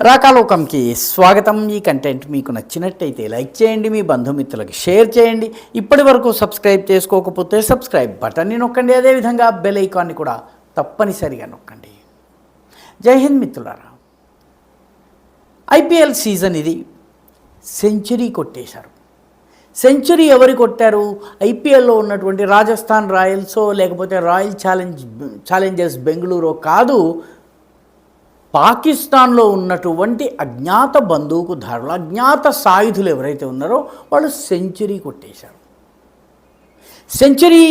రాకాలోకంకి స్వాగతం. ఈ కంటెంట్ మీకు నచ్చినట్టయితే లైక్ చేయండి, మీ బంధుమిత్రులకు షేర్ చేయండి. ఇప్పటి వరకు సబ్స్క్రైబ్ చేసుకోకపోతే సబ్స్క్రైబ్ బటన్ని నొక్కండి, అదేవిధంగా బెల్ ఐకాన్ని కూడా తప్పనిసరిగా నొక్కండి. జై హింద్ మిత్రులారా. ఐపీఎల్ సీజన్ ఇది. సెంచరీ కొట్టేశారు. సెంచరీ ఎవరు కొట్టారు? ఐపీఎల్లో ఉన్నటువంటి రాజస్థాన్ రాయల్సో లేకపోతే రాయల్ ఛాలెంజర్స్ బెంగళూరో కాదు, పాకిస్తాన్లో ఉన్నటువంటి అజ్ఞాత బందూకుదారులు, అజ్ఞాత సాయుధులు ఎవరైతే ఉన్నారో వాళ్ళు సెంచరీ కొట్టేశారు. సెంచరీ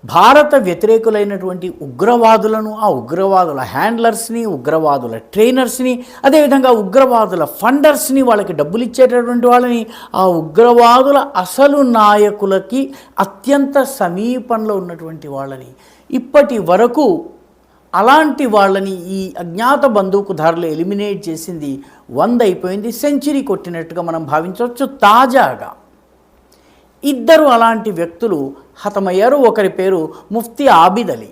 భారత వ్యతిరేకులైనటువంటి ఉగ్రవాదులను, ఆ ఉగ్రవాదుల హ్యాండ్లర్స్ని, ఉగ్రవాదుల ట్రైనర్స్ని, అదేవిధంగా ఉగ్రవాదుల ఫండర్స్ని, వాళ్ళకి డబ్బులు ఇచ్చేటటువంటి వాళ్ళని, ఆ ఉగ్రవాదుల అసలు నాయకులకి అత్యంత సమీపంలో ఉన్నటువంటి వాళ్ళని, ఇప్పటి వరకు అలాంటి వాళ్ళని ఈ అజ్ఞాత బందూకుదారులు ఎలిమినేట్ చేసింది 100 అయిపోయింది. సెంచరీ కొట్టినట్టుగా మనం భావించవచ్చు. తాజాగా ఇద్దరు అలాంటి వ్యక్తులు హతమయ్యారు. ఒకరి పేరు ముఫ్తీ ఆబిద్ అలీ.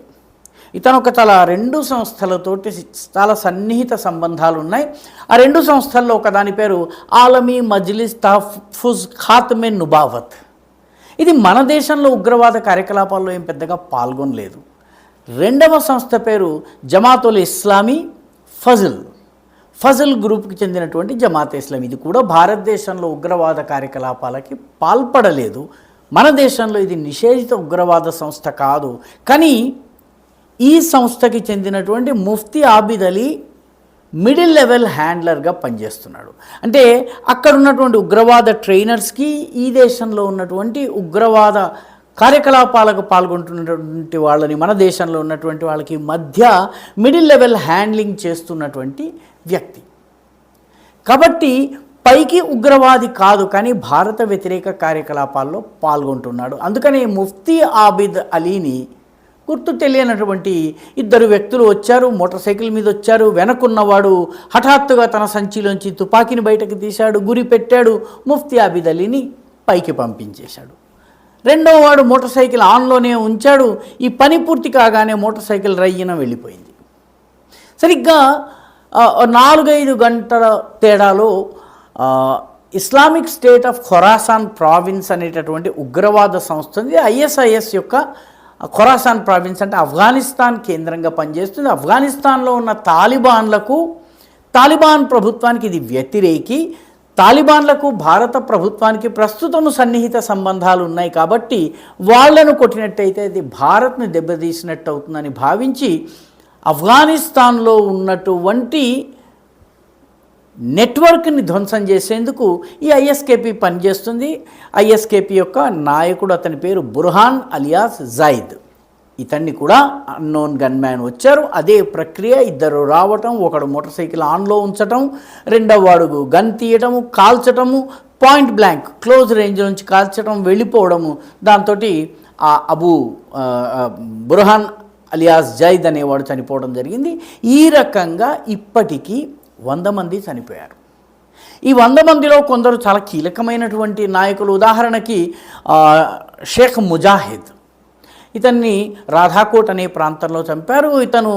ఇతను చాలా 2 సంస్థలతోటి చాలా సన్నిహిత సంబంధాలు ఉన్నాయి. ఆ 2 సంస్థల్లో ఒకదాని పేరు ఆలమీ మజ్లిస్ తహఫ్ఫుజ్ ఖాత్మే నుబావత్. ఇది మన దేశంలో ఉగ్రవాద కార్యకలాపాల్లో ఏం పెద్దగా పాల్గొనలేదు. రెండవ సంస్థ పేరు జమాతుల్ ఇస్లామీ ఫజల్ గ్రూప్కి చెందినటువంటి జమాత్ ఇస్లామీ. ఇది కూడా భారతదేశంలో ఉగ్రవాద కార్యకలాపాలకి పాల్పడలేదు. మన దేశంలో ఇది నిషేధిత ఉగ్రవాద సంస్థ కాదు. కానీ ఈ సంస్థకి చెందినటువంటి ముఫ్తీ ఆబిద్ అలీ మిడిల్ లెవెల్ హ్యాండ్లర్గా పనిచేస్తున్నాడు. అంటే అక్కడ ఉన్నటువంటి ఉగ్రవాద ట్రైనర్స్కి, ఈ దేశంలో ఉన్నటువంటి ఉగ్రవాద కార్యకలాపాలకు పాల్గొంటున్నటువంటి వాళ్ళని, మన దేశంలో ఉన్నటువంటి వాళ్ళకి మధ్య మిడిల్ లెవెల్ హ్యాండ్లింగ్ చేస్తున్నటువంటి వ్యక్తి. కాబట్టి పైకి ఉగ్రవాది కాదు, కానీ భారత వ్యతిరేక కార్యకలాపాల్లో పాల్గొంటున్నాడు. అందుకని ముఫ్తీ ఆబిద్ అలీని గుర్తు తెలియనటువంటి 2 వ్యక్తులు వచ్చారు, మోటార్ సైకిల్ మీద వచ్చారు. వెనకున్నవాడు హఠాత్తుగా తన సంచిలోంచి తుపాకీని బయటకు తీశాడు, గురి పెట్టాడు, ముఫ్తీ ఆబిద్ అలీని పైకి పంపించేశాడు. రెండవ వాడు మోటార్ సైకిల్ ఆన్లోనే ఉంచాడు. ఈ పని పూర్తి కాగానే మోటార్ సైకిల్ రయ్యన వెళ్ళిపోయింది. సరిగ్గా 4-5 గంటల తేడాలో Islamic State of Khorasan province అనేటటువంటి ఉగ్రవాద సంస్థ ఉంది. ఐఎస్ఐఎస్ యొక్క ఖొరాసాన్ ప్రావిన్స్ అంటే ఆఫ్ఘనిస్తాన్ కేంద్రంగా పనిచేస్తుంది. ఆఫ్ఘనిస్తాన్లో ఉన్న తాలిబాన్ ప్రభుత్వానికి ఇది వ్యతిరేకి. తాలిబాన్లకు భారత ప్రభుత్వానికి ప్రస్తుతము సన్నిహిత సంబంధాలు ఉన్నాయి. కాబట్టి వాళ్లను కొట్టినట్టయితే అది భారత్ని దెబ్బతీసినట్టు అవుతుందని భావించి ఆఫ్ఘనిస్తాన్లో ఉన్నటువంటి నెట్వర్క్ని ధ్వంసం చేసేందుకు ఈ ఐఎస్కేపీ పనిచేస్తుంది. ఐఎస్కేపీ యొక్క నాయకుడు, అతని పేరు బుర్హాన్ అలియాస్ జైద్. ఇతన్ని కూడా అన్నోన్ గన్మ్యాన్ వచ్చారు. అదే ప్రక్రియ, 2 రావటం, ఒకడు మోటార్ సైకిల్ ఆన్లో ఉంచటం, రెండవ వాడు గన్ తీయటము, కాల్చటము, పాయింట్ బ్లాంక్ క్లోజ్ రేంజ్ నుంచి కాల్చటం, వెళ్ళిపోవడము. దాంతో బుర్హాన్ అలియాస్ జైద్ అనేవాడు చనిపోవడం జరిగింది. ఈ రకంగా ఇప్పటికీ 100 మంది చనిపోయారు. ఈ 100 మందిలో కొందరు చాలా కీలకమైనటువంటి నాయకులు. ఉదాహరణకి షేక్ ముజాహిద్, ఇతన్ని రాధాకోట్ అనే ప్రాంతంలో చంపారు. ఇతను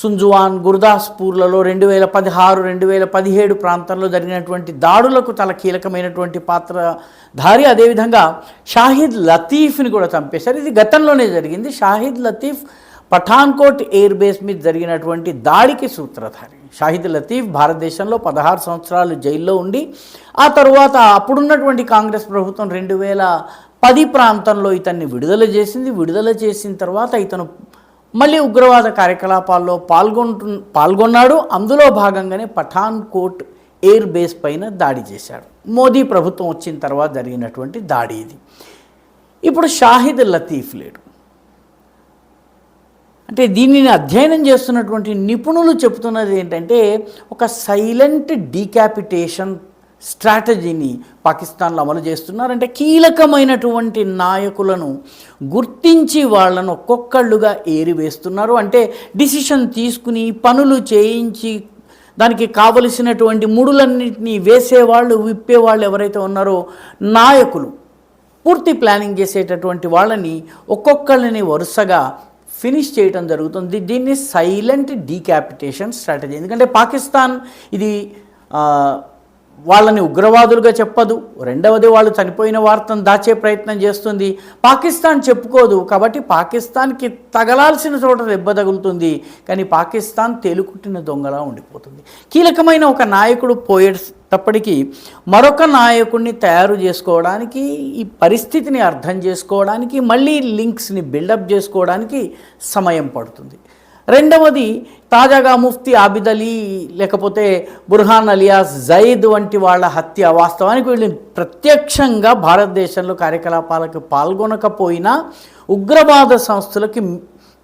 సుంజువాన్, గుర్దాస్పూర్లలో 2016-2017 ప్రాంతంలో జరిగినటువంటి దాడులకు చాలా కీలకమైనటువంటి పాత్రధారి. అదేవిధంగా షాహిద్ లతీఫ్ని కూడా చంపేశారు. ఇది గతంలోనే జరిగింది. షాహిద్ లతీఫ్ పఠాన్కోట్ ఎయిర్ బేస్ మీద జరిగినటువంటి దాడికి సూత్రధారి. షాహిద్ లతీఫ్ భారతదేశంలో 16 సంవత్సరాలు జైల్లో ఉండి, ఆ తరువాత అప్పుడున్నటువంటి కాంగ్రెస్ ప్రభుత్వం 2010 ప్రాంతంలో ఇతన్ని విడుదల చేసింది. విడుదల చేసిన తర్వాత ఇతను మళ్ళీ ఉగ్రవాద కార్యకలాపాల్లో పాల్గొన్నాడు. అందులో భాగంగానే పఠాన్కోట్ ఎయిర్ బేస్ పైన దాడి చేశాడు. మోదీ ప్రభుత్వం వచ్చిన తర్వాత జరిగినటువంటి దాడి ఇది. ఇప్పుడు షాహిద్ లతీఫ్ లేడు. అంటే దీనిని అధ్యయనం చేస్తున్నటువంటి నిపుణులు చెబుతున్నది ఏంటంటే, ఒక సైలెంట్ డీకాపిటేషన్ స్ట్రాటజీని పాకిస్తాన్లో అమలు చేస్తున్నారంటే కీలకమైనటువంటి నాయకులను గుర్తించి వాళ్ళను ఒక్కొక్కళ్ళుగా ఏరివేస్తున్నారు. అంటే డిసిషన్ తీసుకుని పనులు చేయించి దానికి కావలసినటువంటి ముడులన్నింటినీ వేసేవాళ్ళు, విప్పేవాళ్ళు ఎవరైతే ఉన్నారో నాయకులు, పూర్తి ప్లానింగ్ చేసేటటువంటి వాళ్ళని ఒక్కొక్కళ్ళని వరుసగా ఫినిష్ చేయటం జరుగుతుంది. దీన్ని సైలెంట్ డీక్యాపిటేషన్ స్ట్రాటజీ. ఎందుకంటే పాకిస్తాన్ ఇది వాళ్ళని ఉగ్రవాదులుగా చెప్పదు. రెండవది, వాళ్ళు చనిపోయిన వార్తను దాచే ప్రయత్నం చేస్తుంది. పాకిస్తాన్ చెప్పుకోదు, కాబట్టి పాకిస్తాన్కి తగలాల్సిన చోట దెబ్బ తగులుతుంది. కానీ పాకిస్తాన్ తేలుకుట్టిన దొంగలా ఉండిపోతుంది. కీలకమైన ఒక నాయకుడు పోయేటప్పటికీ మరొక నాయకుడిని తయారు చేసుకోవడానికి, ఈ పరిస్థితిని అర్థం చేసుకోవడానికి, మళ్ళీ లింక్స్ని బిల్డప్ చేసుకోవడానికి సమయం పడుతుంది. రెండవది, తాజాగా ముఫ్తీ ఆబిద్ అలీ లేకపోతే బుర్హాన్ అలియాస్ జయద్ వంటి వాళ్ళ హత్య, వాస్తవానికి వీళ్ళు ప్రత్యక్షంగా భారతదేశంలో కార్యకలాపాలకు పాల్గొనకపోయినా ఉగ్రవాద సంస్థలకి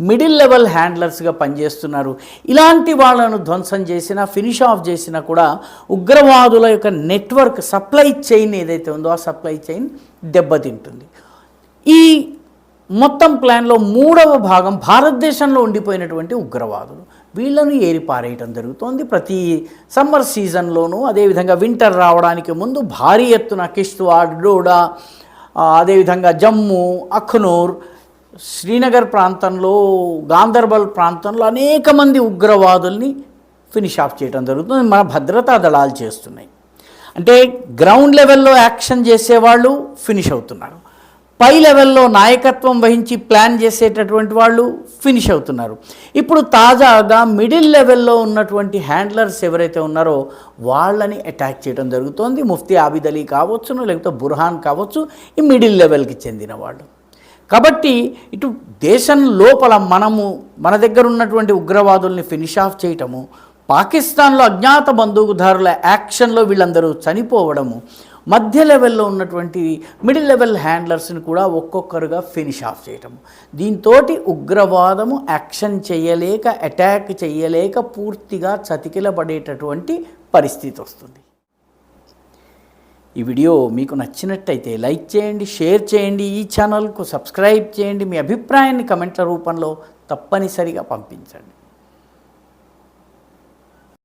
మిడిల్ లెవెల్ హ్యాండ్లర్స్గా పనిచేస్తున్నారు. ఇలాంటి వాళ్ళను ధ్వంసం చేసినా, ఫినిష్ ఆఫ్ చేసినా కూడా ఉగ్రవాదుల యొక్క నెట్వర్క్, సప్లై చైన్ ఏదైతే ఉందో ఆ సప్లై చైన్ దెబ్బతింటుంది. ఈ మొత్తం ప్లాన్లో మూడవ భాగం భారతదేశంలో ఉండిపోయినటువంటి ఉగ్రవాదులు. వీళ్ళను ఏరిపారేయటం జరుగుతోంది. ప్రతి సమ్మర్ సీజన్లోనూ, అదేవిధంగా వింటర్ రావడానికి ముందు భారీ ఎత్తున కిష్త్వాడ్, డోడా, అదేవిధంగా జమ్మూ, అఖ్నూర్, శ్రీనగర్ ప్రాంతంలో, గాందర్బల్ ప్రాంతంలో అనేక మంది ఉగ్రవాదుల్ని ఫినిష్ ఆఫ్ చేయడం జరుగుతుంది. మన భద్రతా దళాలు చేస్తున్నాయి. అంటే గ్రౌండ్ లెవెల్లో యాక్షన్ చేసేవాళ్ళు ఫినిష్ అవుతున్నారు. పై లెవెల్లో నాయకత్వం వహించి ప్లాన్ చేసేటటువంటి వాళ్ళు ఫినిష్ అవుతున్నారు. ఇప్పుడు తాజాగా మిడిల్ లెవెల్లో ఉన్నటువంటి హ్యాండ్లర్స్ ఎవరైతే ఉన్నారో వాళ్ళని అటాక్ చేయడం జరుగుతోంది. ముఫ్తీ ఆబిద్ అలీ కావచ్చును, లేకపోతే బుర్హాన్ కావచ్చు, ఈ మిడిల్ లెవెల్కి చెందిన వాళ్ళు. కాబట్టి ఇటు దేశం లోపల మన దగ్గర ఉన్నటువంటి ఉగ్రవాదుల్ని ఫినిష్ ఆఫ్ చేయటము, పాకిస్తాన్లో అజ్ఞాత బందూకుదారుల యాక్షన్లో వీళ్ళందరూ చనిపోవడము, మధ్య లెవెల్లో ఉన్నటువంటి మిడిల్ లెవెల్ హ్యాండ్లర్స్ని కూడా ఒక్కొక్కరుగా ఫినిష్ ఆఫ్ చేయటము. దీంతో ఉగ్రవాదము యాక్షన్ చేయలేక, అటాక్ చేయలేక పూర్తిగా చతికిలబడేటటువంటి పరిస్థితి వస్తుంది. ఈ వీడియో మీకు నచ్చినట్టయితే లైక్ చేయండి, షేర్ చేయండి, ఈ ఛానల్కు సబ్స్క్రైబ్ చేయండి. మీ అభిప్రాయాన్ని కమెంట్ల రూపంలో తప్పనిసరిగా పంపించండి.